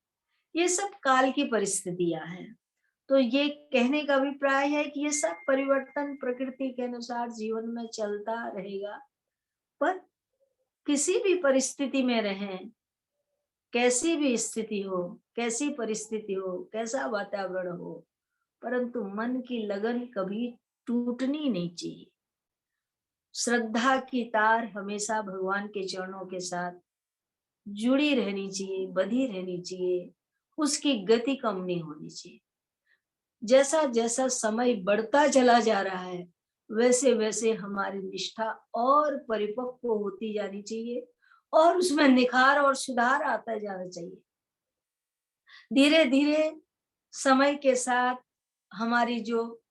Speaker 1: ये सब काल की परिस्थितियां हैं। तो ये कहने का अभिप्राय है कि ये सब परिवर्तन प्रकृति के अनुसार जीवन में चलता रहेगा। पर किसी भी परिस्थिति में रहें, कैसी भी स्थिति हो, कैसी परिस्थिति हो, कैसा वातावरण हो, परंतु मन की लगन कभी टूटनी नहीं चाहिए। श्रद्धा की तार हमेशा भगवान के चरणों के साथ जुड़ी रहनी चाहिए, बधी रहनी चाहिए, उसकी गति कम नहीं होनी चाहिए। जैसा जैसा समय बढ़ता चला जा रहा है, वैसे वैसे हमारी निष्ठा और परिपक्व होती जानी चाहिए और उसमें निखार और सुधार आता जाना चाहिए। धीरे धीरे समय के साथ हमारी जो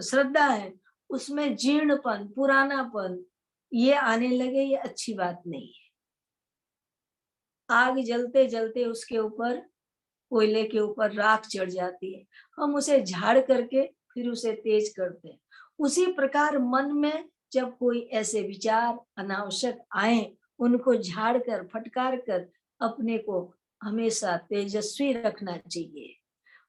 Speaker 1: श्रद्धा है उसमें जीर्णपन, पुरानापन ये आने लगे, ये अच्छी बात नहीं है। आग जलते जलते उसके ऊपर, कोयले के ऊपर राख चढ़ जाती है, हम उसे झाड़ करके फिर उसे तेज करते हैं। उसी प्रकार मन में जब कोई ऐसे विचार अनावश्यक आए, उनको झाड़ कर, फटकार कर अपने को हमेशा तेजस्वी रखना चाहिए।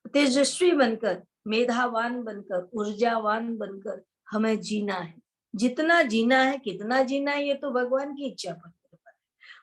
Speaker 1: तेजस्वी बनकर, मेधावान बनकर, ऊर्जावान बनकर हमें जीना है। जितना जीना है, कितना जीना है, ये तो भगवान की इच्छा पर निर्भर है,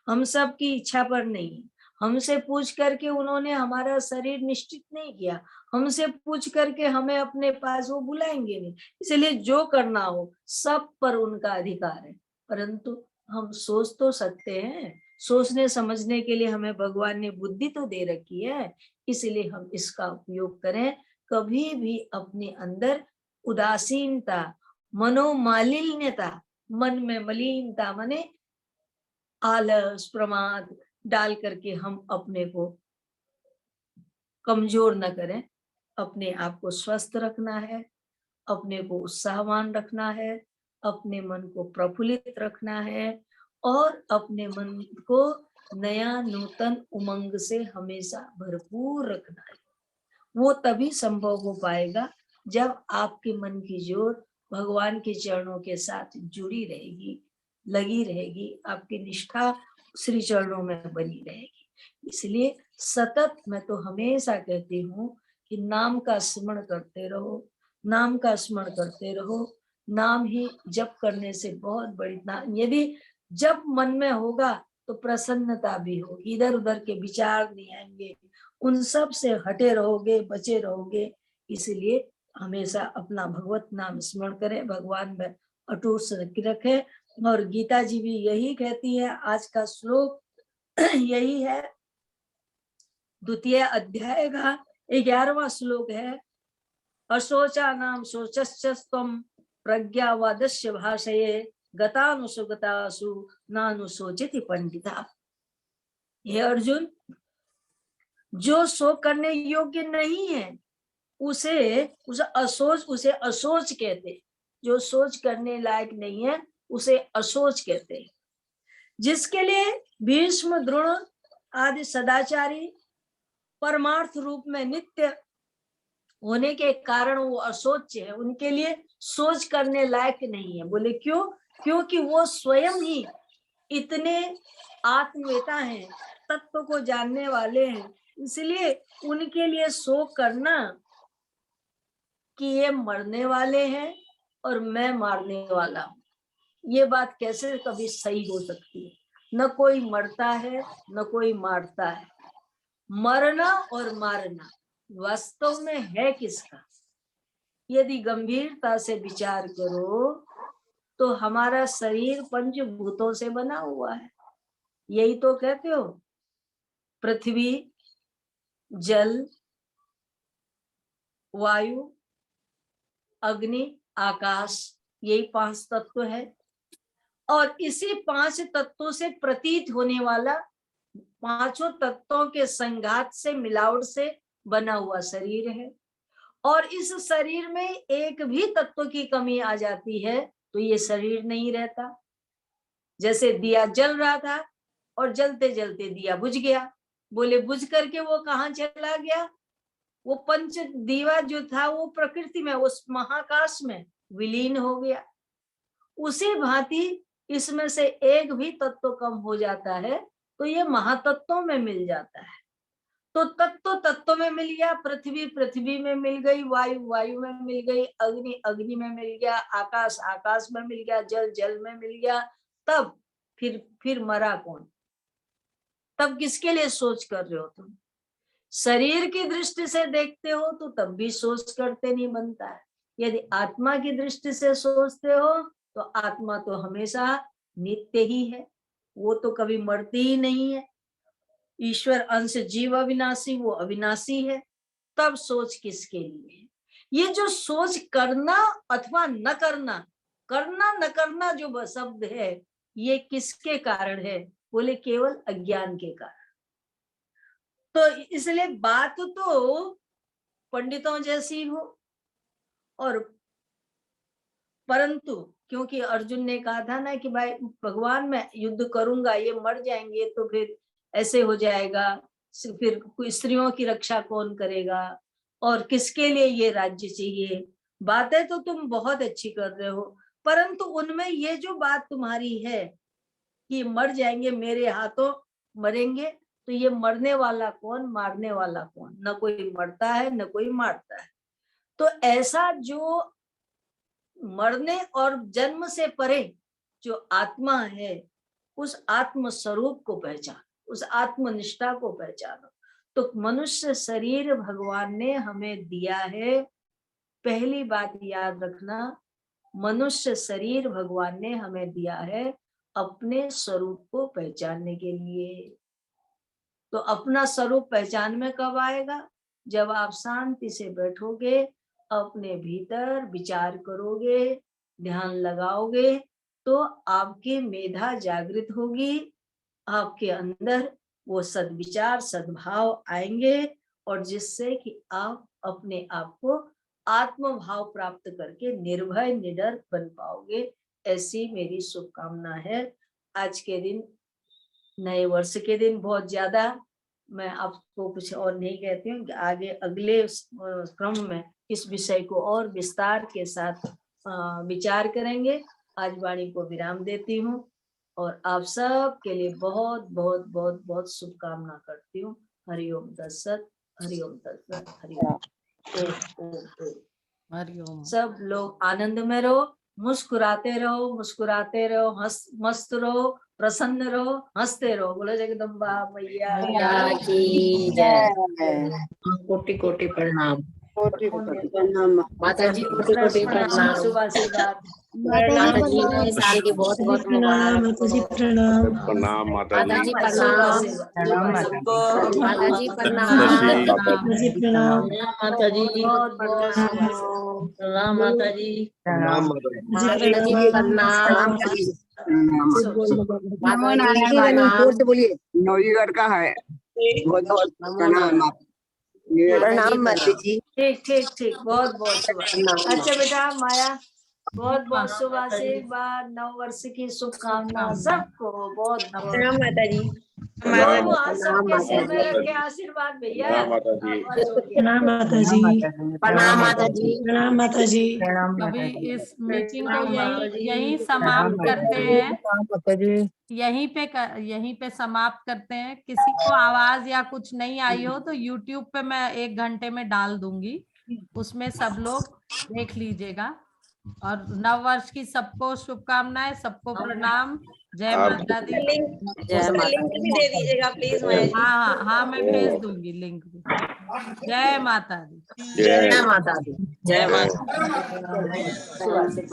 Speaker 1: हम सब की इच्छा पर नहीं है। हमसे पूछ करके उन्होंने हमारा शरीर निश्चित नहीं किया, हमसे पूछ करके हमें अपने पास वो बुलाएंगे नहीं। इसलिए जो करना हो सब पर उनका अधिकार है, परंतु हम सोच तो सकते हैं। सोचने समझने के लिए हमें भगवान ने बुद्धि तो दे रखी है, इसलिए हम इसका उपयोग करें। कभी भी अपने अंदर उदासीनता, मनोमालिन्यता, मन में मलिनता माने आलस, प्रमाद डाल करके हम अपने को कमजोर न करें। अपने आप को स्वस्थ रखना है, अपने को उत्साहवान रखना है, अपने मन को प्रफुल्लित रखना है और अपने मन को नया नूतन उमंग से हमेशा भरपूर रखना है। वो तभी संभव हो पाएगा जब आपके मन की जोर भगवान के चरणों के साथ जुड़ी रहेगी, लगी रहेगी, आपकी निष्ठा श्री चरणों में बनी रहेगी। इसलिए सतत मैं तो हमेशा कहती हूँ कि नाम का स्मरण करते रहो, नाम का स्मरण करते रहो। नाम ही जप करने से बहुत बड़ी, यदि जब मन में होगा तो प्रसन्नता भी होगी, इधर उधर के विचार नहीं आएंगे, उन सब से हटे रहोगे, बचे रहोगे। इसलिए हमेशा अपना भगवत नाम स्मरण करें, भगवान में अटूट संग रखें। और गीता जी भी यही कहती है, आज का श्लोक यही है, द्वितीय अध्याय का 11वां श्लोक है। अशोचा नाम शोचस्यस्त्वं प्रज्ञावादस्य भाषये गतानुसुगतासु नानुशोचिति पंडिता। हे अर्जुन, जो शोक करने योग्य नहीं है उसे अशोच कहते। जो सोच करने लायक नहीं है उसे अशोच कहते। जिसके लिए भीष्म, द्रोण आदि सदाचारी परमार्थ रूप में नित्य होने के कारण वो अशोच्य है, उनके लिए सोच करने लायक नहीं है। बोले क्यों? क्योंकि वो स्वयं ही इतने आत्मवेता हैं, तत्व को जानने वाले हैं, इसलिए उनके लिए शोक करना कि ये मरने वाले हैं और मैं मारने वाला हूं, ये बात कैसे कभी सही हो सकती है? न कोई मरता है न कोई मारता है। मरना और मारना वास्तव में है किसका? यदि गंभीरता से विचार करो तो हमारा शरीर पंचभूतों से बना हुआ है। यही तो कहते हो, पृथ्वी, जल, वायु, अग्नि, आकाश, यही 5 तत्व है। और इसी 5 तत्वों से प्रतीत होने वाला, 5 तत्वों के संघात से, मिलावट से बना हुआ शरीर है। और इस शरीर में एक भी तत्व की कमी आ जाती है तो ये शरीर नहीं रहता। जैसे दिया जल रहा था और जलते जलते दिया बुझ गया। बोले बुझ करके वो कहाँ चला गया? वो पंच दीवा जो था वो प्रकृति में, उस महाकाश में विलीन हो गया। उसी भांति इसमें से एक भी तत्व कम हो जाता है तो ये महातत्वों में मिल जाता है। तो तत्व में मिल गया, पृथ्वी पृथ्वी में मिल गई, वायु वायु में मिल गई, अग्नि अग्नि में मिल गया, आकाश आकाश में मिल गया, जल जल में मिल गया। तब फिर मरा कौन? तब किसके लिए सोच कर रहे हो तुम? शरीर की दृष्टि से देखते हो तो तब भी सोच करते नहीं बनता है। यदि आत्मा की दृष्टि से सोचते हो तो आत्मा तो हमेशा नित्य ही है, वो तो कभी मरती ही नहीं है। ईश्वर अंश जीव अविनाशी, वो अविनाशी है। तब सोच किसके लिए है? ये जो सोच करना अथवा न करना, करना न करना जो शब्द है, ये किसके कारण है? बोले केवल अज्ञान के कारण। तो इसलिए बात तो पंडितों जैसी हो, और परंतु क्योंकि अर्जुन ने कहा था ना कि भाई भगवान मैं युद्ध करूंगा, ये मर जाएंगे तो फिर ऐसे हो जाएगा, फिर कोई स्त्रियों की रक्षा कौन करेगा और किसके लिए ये राज्य चाहिए। बातें तो तुम बहुत अच्छी कर रहे हो, परंतु उनमें ये जो बात तुम्हारी है कि मर जाएंगे, मेरे हाथों मरेंगे, तो ये मरने वाला कौन, मारने वाला कौन? न कोई मरता है न कोई मारता है। तो ऐसा जो मरने और जन्म से परे जो आत्मा है, उस आत्म स्वरूप को पहचान, उस आत्मनिष्ठा को पहचानो। तो मनुष्य शरीर भगवान ने हमें दिया है। पहली बात याद रखना, मनुष्य शरीर भगवान ने हमें दिया है अपने स्वरूप को पहचानने के लिए। तो अपना स्वरूप पहचान में कब आएगा? जब आप शांति से बैठोगे, अपने भीतर विचार करोगे, ध्यान लगाओगे, तो आपकी मेधा जागृत होगी, आपके अंदर वो सद्विचार सद्भाव आएंगे, और जिससे कि आप अपने आप को आत्मभाव प्राप्त करके निर्भय निडर बन पाओगे। ऐसी मेरी शुभकामना है। आज के दिन, नए वर्ष के दिन, बहुत ज्यादा मैं आपको कुछ और नहीं कहती हूँ। आगे अगले क्रम में इस विषय को और विस्तार के साथ विचार करेंगे। आज वाणी को विराम देती हूँ और आप सब के लिए बहुत बहुत बहुत बहुत शुभकामना करती हूँ। हरिओम तत्सत, हरिओम तत्सत, हरिओम।
Speaker 2: हरिओम।
Speaker 1: सब लोग आनंद में रहो, मुस्कुराते रहो, मुस्कुराते रहो, मस्त रहो, प्रसन्न रहो, हंसते रहो। बोलो जगदम्बा मैया की जय।
Speaker 6: कोटि कोटि प्रणाम।
Speaker 7: माता जी कोटि कोटि प्रणाम।
Speaker 1: शुभ आशीर्वाद।
Speaker 6: माता जी नए साल की बहुत बहुत मुबारक।
Speaker 9: माता जी प्रणाम।
Speaker 4: प्रणाम माता
Speaker 6: माता
Speaker 4: जी।
Speaker 6: जी प्रणाम। माता जी प्रणाम।
Speaker 9: माता जी प्रणाम।
Speaker 6: माता जी
Speaker 1: बहुत बहुत
Speaker 6: प्रणाम। माता जी
Speaker 4: प्रणाम माता जी।
Speaker 6: माता जी प्रणाम। माता जी
Speaker 7: जोर से बोलिए, न्यू ईयर का है। बहुत बहुत प्रणाम।
Speaker 1: प्रणाम माता जी। ठीक ठीक ठीक, बहुत बहुत शुभ। अच्छा बेटा माया, बहुत बहुत शुभ आशीर्वाद, नव वर्ष की शुभकामना सबको। बहुत बहुत
Speaker 6: माता जी।
Speaker 1: दोनों हाथ सबके सिर में रख के आशीर्वाद भैया।
Speaker 4: प्रणाम माता जी।
Speaker 9: प्रणाम माता जी।
Speaker 6: प्रणाम माता जी।
Speaker 9: प्रणाम माता जी।
Speaker 2: अभी इस मीटिंग को यहीं समाप्त करते हैं।
Speaker 7: माता जी।
Speaker 2: यहीं पे समाप्त करते हैं। किसी को आवाज या कुछ नहीं आई हो तो YouTube पे मैं 1 घंटे में डाल दूंगी, उसमें सब लोग देख लीजिएगा। और नव वर्ष की सबको शुभकामनाएं, सबको प्रणाम। जय माता दी।
Speaker 6: जय माता दी।
Speaker 3: दे दीजिएगा प्लीज।
Speaker 2: हाँ, मैं भेज दूंगी लिंक भी। जय माता दी।
Speaker 4: जय
Speaker 6: माता दी। जय माता दी।
Speaker 1: शुभ आशीर्वाद।